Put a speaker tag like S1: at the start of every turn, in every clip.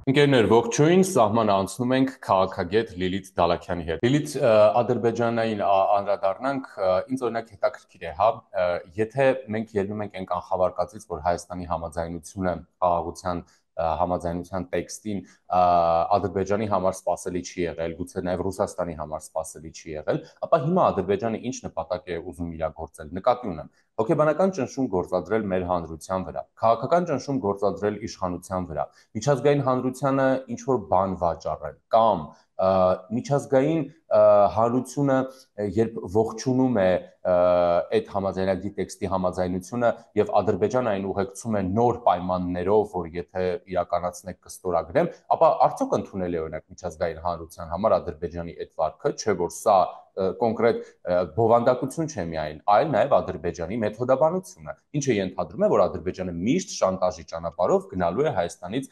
S1: Ընկերներ, ողջույն, սահմանը անցնում ենք քաղաքագետ Լիլիթ Դալաքյանի հետ։ Լիլիթ, Ադրբեջանային անդրադառնանք, ինձ օրինակ հետաքրքիր է, հա, եթե մենք ելնում ենք այն կանխավարկածից, որ Հայաստանի համաձայնությունը խաղաղության համաձայնության տեքստին Ադրբեջանի համար սպասելի չի եղել, գուցե նաև Ռուսաստանի համար սպասելի չի եղել, ապա հիմա Ադրբեջանը ինչ նպատակ է ուզում իրագործել։ Նկատի ունեմ հոգեբանական ճնշում գործադրել մեր հանրության վրա, քաղաքական ճնշում գործադրել իշխանության վրա, միջազգային հանրությանը ինչ որ բան վաճառել կամ միջազգային հանրությունը երբ ողջունում է այդ համաձայնագրի տեքստի համաձայնությունը եւ Ադրբեջանը այն ուղեկցում է նոր պայմաններով, որ եթե իրականացնեք կստորագրեմ, ապա արդյոք ընդունելի է օրինակ միջազգային հանրության համար Ադրբեջանի այդ վարքը, չէ՞ որ սա կոնկրետ բովանդակություն չէ միայն, այլ նաև Ադրբեջանի մեթոդաբանությունը, ինչը ենթադրում է, որ Ադրբեջանը միշտ շանտաժի ճանապարհով գնալու է Հայաստանից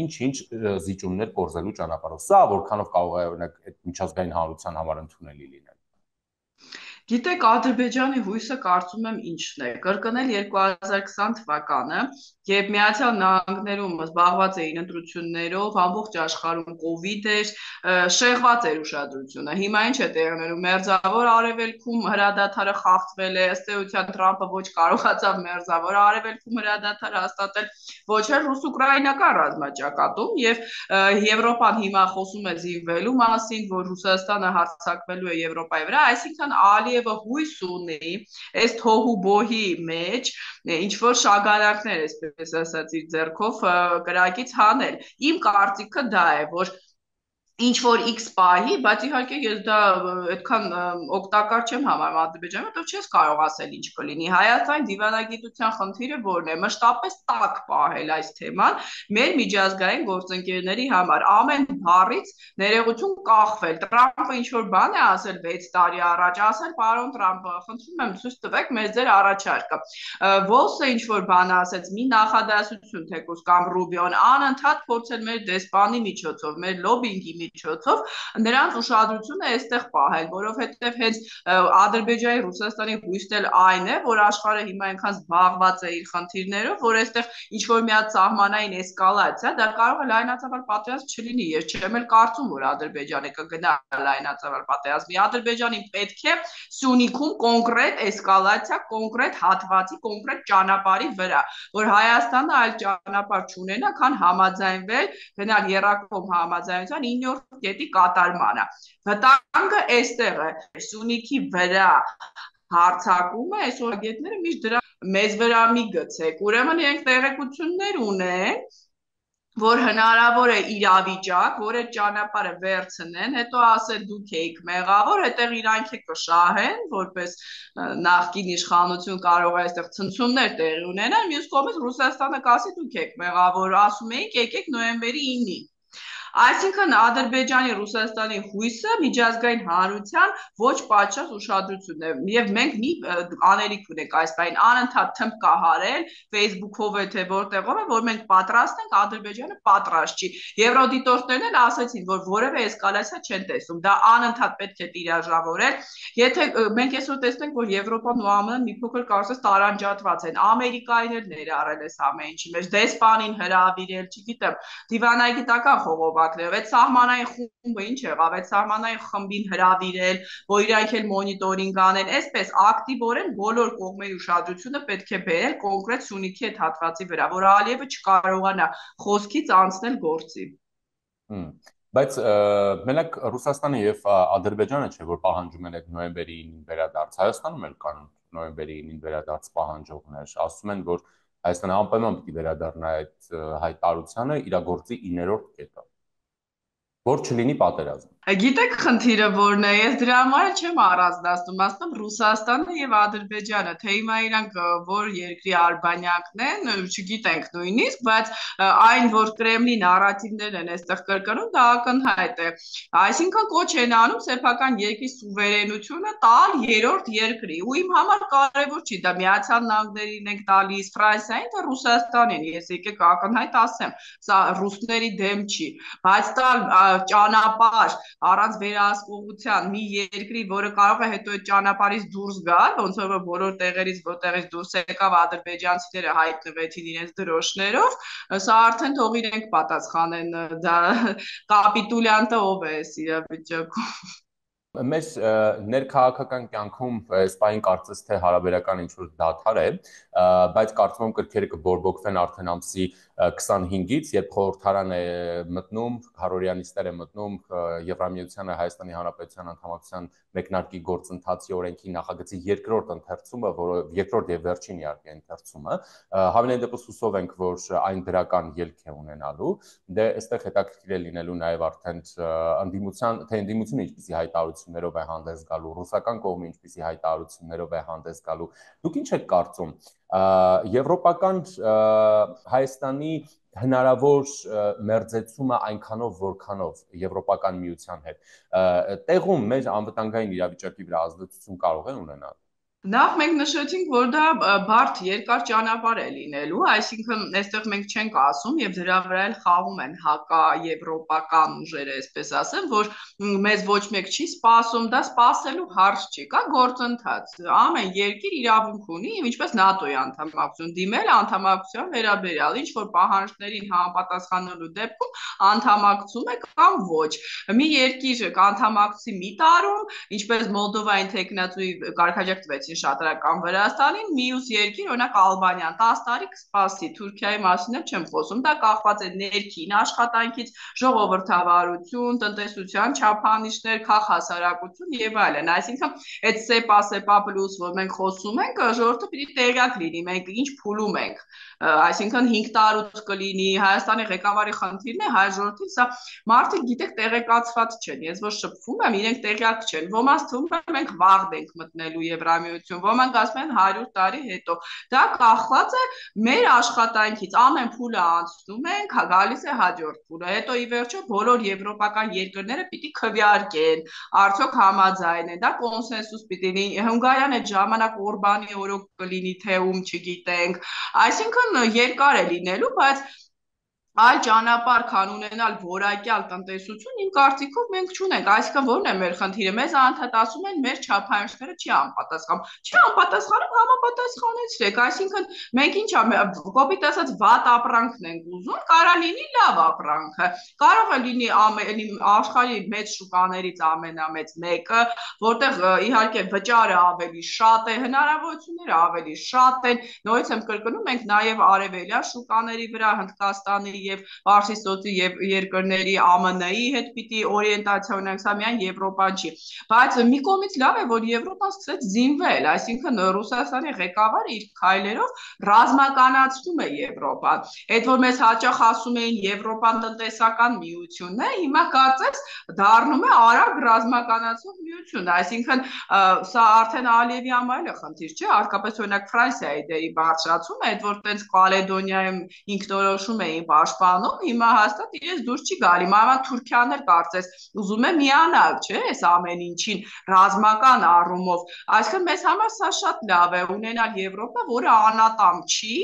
S1: ինչ-ինչ զիջումներ կորզելու ճանապարհով։ Սա որքանով կարող է օրինակ այդ միջազգային հանրության համար ընդունելի լինել։
S2: Գիտեք, Ադրբեջանի հույսը կարծում եմ ինչն է, կրկնել 2020 թվականը, երբ Միացյալ Նահանգներում զբաղված էին ընտրություններով, ամբողջ աշխարհում կովիդ էր, շեղված էր ուշադրությունը։ Հիմա ինչ է տեղի ունենում, Մերձավոր Արևելքում հրադադարը խախտվել է, ըստ էության Թրամփը ոչ կարողացավ Մերձավոր Արևելքում հրադադար հաստատել, ոչ էլ ռուս-ուկրաինական ռազմաճակատում, եւ Եվրոպան հիմա խոսում է զինվելու մասին, որ Ռուսաստանը հարձակվելու է Եվրոպայի վրա, այսինքն Ալիևը հույս ունի այս թոհու բոհի մեջ ինչ որ շագանակներ, այսպես ասած, իր ձեռքով կրակից հանել։ Իմ կարծիքը դա է, որ ինչ որ X պահի, բայց իհարկե ես դա այդքան օգտակար չեմ համարում Ադրբեջանը, որտեղ չես կարող ասել ինչ կլինի։ Հայաստանի դիվանագիտության խնդիրը որն է, մշտապես տաք պահել այս թեման մեր միջազգային գործընկերների համար, ամեն բառից ներողություն կախվել։ Տրամփը ինչ որ բան է ասել 6 տարի առաջ, ասել պարոն Տրամփը, խնդրում եմ ցույց տվեք մեզ ձեր առաջարկը։ Վոլսը ինչ որ բան ասեց, մի նախադասություն թեկուզ կամ Ռուբիոն անընդհատ փորձել մեր դեսպանի միջոցով, մեր լոբինգի միջոցով նրանց ուշադրությունը այստեղ պահել, որովհետև հենց Ադրբեջանի Ռուսաստանի հույսն էլ այն է, որ աշխարհը հիմա այնքան զբաղված է իր խնդիրներով, որ այստեղ ինչ որ մի հատ սահմանային էսկալացիա, դա կարող է լայնածավալ պատերազմ չլինի։ Ես չեմ էլ կարծում, որ Ադրբեջանը կգնա լայնածավալ պատերազմի։ Ադրբեջանին պետք է Սյունիքում կոնկրետ էսկալացիա, կոնկրետ հատվածի, կոնկրետ ճանապարհի վրա, որ Հայաստանը այլ ճանապարհ չունենա, քան համաձայնվել, գնալ Եռակոմ համաձայնության 9-րդ կետի կատարմանը։ Վտանգը այստեղ է, Սյունիքի վրա հարձակումը, այս օրագետները միշտ դրա մեզ վրա մի գցեք։ Ուրեմն իրենք տեղեկություններ ունեն, որ հնարավոր է իրավիճակ, որ այդ ճանապարհը վերցնեն, հետո ասել դուք եք մեղավոր, հետեղ իրանք է կշահեն, որպես նախկին իշխանություն կարող է այստեղ ցնցումներ տեղի ունենալ, մյուս կողմից Ռուսաստանը կասի դուք եք մեղավոր, ասում էինք եկեք նոյեմբերի 9-ին։ Այսինքն Ադրբեջանի Ռուսաստանի հույսը միջազգային հանրության ոչ պատշաճ ուշադրությունն է, եւ մենք մի անելիք ունենք այս բանին անընդհատ թմբկահարել Facebook-ով է թե որտեղով է, որ մենք պատրաստ ենք, Ադրբեջանը պատրաստ չի։ Եվրոդիտորդներն էլ ասացին, որ որևէ էսկալացիա չեն տեսնում, դա անընդհատ պետք է տիրաժավորել։ Եթե մենք այսօր տեսնենք, որ Եվրոպան ու ԱՄՆ-ն մի փոքր կարծես տարանջատված են, Ամերիկային էլ ներառել էս ամեն ինչի մեջ, դեսպանին հրավիրել, չգիտեմ, դիվանագիտական խողովակներով, այդ սահմանային խումբը ինչ եղավ, այդ սահմանային խմբին հրավիրել, որ իրանք էլ մոնիտորինգ անեն, այսպես ակտիվորեն բոլոր կողմերի ուշադրությունը պետք է բերել կոնկրետ Սյունիքի այդ հատվածի վրա, որ Ալիևը չկարողանա խոսքից անցնել գործի։
S1: Բայց մենակ Ռուսաստանը եւ Ադրբեջանը չէ, որ պահանջում են այդ նոյեմբերի 9-ին վերադարձ, Հայաստանում էլ կան նոյեմբերի 9-ին վերադարձ պահանջողներ, ասում են, որ Հայաստանը անպայման պիտի վերադառնա այդ հայտարարությանը իրագործի 9-րդ կետը, որ չլինի պատերազմ։
S2: Գիտեք խնդիրը որն է, ես դրա համար չեմ առանձնացնում, ասում Ռուսաստանը եւ Ադրբեջանը, թե հիմա իրանք որ երկրի արբանյակն են, չգիտենք նույնիսկ, բայց այն, որ Կրեմլի նարատիվներն են այստեղ կրկնում, դա ակնհայտ է։ Այսինքն կոչ են անում սեփական երկրի սուվերենությունը տալ երրորդ երկրի, ու իմ համար կարևոր չի, դա Միացյալ Նահանգներին ենք տալիս, Ֆրանսիային, թե Ռուսաստանին, ես եկեք ակնհայտ ասեմ, սա ռուսների դեմ չի, բայց տալ ճանապարհ առանց վերահսկողության մի երկրի, որը կարող է հետո այդ ճանապարհից դուրս գալ, ոնց որ բոլոր տեղերից որտեղից դուրս եկավ ադրբեջանցիները հայտնվեցին իրենց դրոշներով, սա արդեն թող իրենք պատասխանեն, դա կապիտուլյանտը ով է այս իրավիճակում։
S1: Մեր ներքաղաքական կյանքում այս պահին կարծես թե հարաբերական ինչ-որ դադար է, բայց կարծում եմ կրքերը կբորբոքվեն արդեն ամսի 25-ից, երբ խորհրդարան է մտնում, քարորյանիստներ է մտնում Եվրամիությանը Հայաստանի Հանրապետության անդամակցության մեկնարկի գործընթացի օրենքի նախագծի երկրորդ ընթերցումը, որը երկրորդ եւ վերջին իհարկե ընթերցումը, հավանաբար դեպս հուսով ենք, որ այն դրական ելք է ունենալու, դե այստեղ հետաքրքիր է լինելու նաեւ արդեն ընդդիմությունը ինչպիսի հայտարարություններով է հանդես գալու, ռուսական կողմը ինչպիսի հայտարարություններով է հանդես գալու։ Դուք ինչ եք կարծում, եվրոպական Հայաստանի հնարավոր մերձեցումը այնքանով, որքանով Եվրոպական միության հետ տեղում մեր անվտանգային իրավիճակի վրա ազդեցություն կարող է ունենալ։
S2: Նախ մենք նշեցինք, որ դա բարդ երկար ճանապարհ է լինելու, այսինքն այստեղ մենք չենք ասում եւ դրա վրա էլ խաղում են հակաեվրոպական ուժերը, այսպես ասեմ, որ մեզ ոչ մեկ չի սպասում, դա սպասելու հարց չի, կա գործընթաց։ Ամեն երկիր իրավունք ունի, ինչպես ՆԱՏՕ-ի անդամակցություն, դիմել անդամակցության վերաբերյալ, ինչ որ պահանջներին համապատասխանելու դեպքում անդամակցում է կամ ոչ։ Մի երկիր կանդամակցի մի տարում, ինչպես Մոլդովային թեկնածուի կարգաջակցվեց շատրական Վրաստանին, մյուս երկիր, օրինակ Ալբանիան, 10 տարի կսպասի, Թուրքիայի մասին էլ չեմ խոսում, դա կախված է ներքին աշխատանքից, ժողովրդավարություն, տնտեսության չափանիշներ, քաղաքասարակություն եւ այլն, այսինքն այդ սեպա պլյուս, որ մենք խոսում ենք, ժողովուրդը պիտի տեղյակ լինի, մենք ինչ փուլում ենք, այսինքն 5 տարուց կլինի, Հայաստանի ղեկավարի խնդիրն է, հայ ժողովրդին, սա մարդիկ գիտեք տեղեկացված չեն, ես որ շփվում եմ, իրենք տեղյակ չեն, ոմանց թվում է մենք վաղ ենք մտնելու Եվրամիություն, ոմանք ասում են 100 տարի հետո։ Դա կախված է մեր աշխատանքից, ամեն փուլը անցնում ենք, գալիս է հաջորդ փուլը, հետո ի վերջո բոլոր եվրոպական երկրները պիտի քվեարկեն, արդյոք համաձայն են, դա կոնսենսուս պիտի լինի, Հունգարիան այդ ժամանակ Օրբանի օրոք կլինի, թե ում չգիտենք, այսինքն երկար է լինելու, բայց այլ ճանապարհ քան ունենալ որակյալ տնտեսություն, իմ կարծիքով մենք չունենք, այսինքն ո՞րն է մեր խնդիրը, մեզ անդադ ասում են մեր չափանիշները չի անպատասխանում, չի անպատասխանում, համապատասխանեցրեք, այսինքն մենք ինչա կոպիտ ասած վատ ապրանքն ենք ուզում, կարա լինի լավ ապրանքը, կարող է լինի աշխարհի մեծ շուկաներից ամենամեծ մեկը, որտեղ իհարկե վճարը ավելի շատ է, հնարավորությունները ավելի շատ են, նորից եմ կրկնում, մենք նաև արևելյան շուկաների վրա Հնդկաստանի եւ Պարսիցոծի եւ երկրների ԱՄՆ-ի հետ պիտի օրիենտացիա ունենք, սա միայն Եվրոպան չի, բայց մի կողմից լավ է, որ Եվրոպան սկսեց զինվել, այսինքն Ռուսաստանի ղեկավարը իր քայլերով ռազմականացնում է Եվրոպան, այդ որ մեզ հաճախ ասում էին Եվրոպան տնտեսական միությունն է, հիմա կարծես դառնում է արագ ռազմականացող միություն, այսինքն սա արդեն Ալիևի համարել է խնդիր, չէ, հատկապես օրինակ Ֆրանսիայի դերի բարձրացումը, այդ որ տենց Կալեդոնիայում ինքնորոշում էին պաշտպանում, հիմա հաստատ իրենց դուրս չի գալի, մանավանդ Թուրքիան էլ կարծես ուզում է միանալ, չէ, այս ամեն ինչին ռազմական առումով, այսինքն մեզ համար սա շատ լավ է ունենալ Եվրոպա, որը անատամ չի,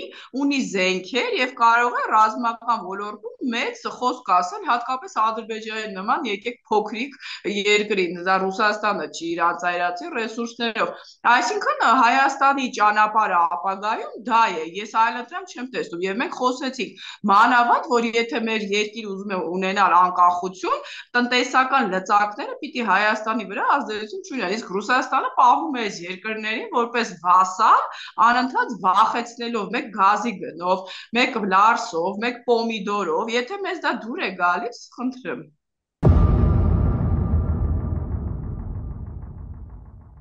S2: ունի զենքեր եւ կարող է ռազմական ոլորտում մեծ խոսք ասել, հատկապես Ադրբեջանի նման եկեք փոքրիկ երկրին, դա Ռուսաստանը չի իր անձայրացի ռեսուրսներով, այսինքն Հայաստանի ճանապարհը ապագայում դա է, ես այլընտրանք չեմ տեսնում եւ մենք խոսեցինք մանավանդ, որ եթե մեր երկիրը ուզում է ունենալ անկախություն, տնտեսական լծակները պիտի Հայաստանի վրա ազդեցություն չունենան, իսկ Ռուսաստանը պահում է այս երկրներին որպես վասալ, անընդհատ վախեցնելով, մեկ գազի գնով, մեկ լարսով, մեկ պոմիդորով, եթե մեզ դա դուր է գալիս, խնդրեմ։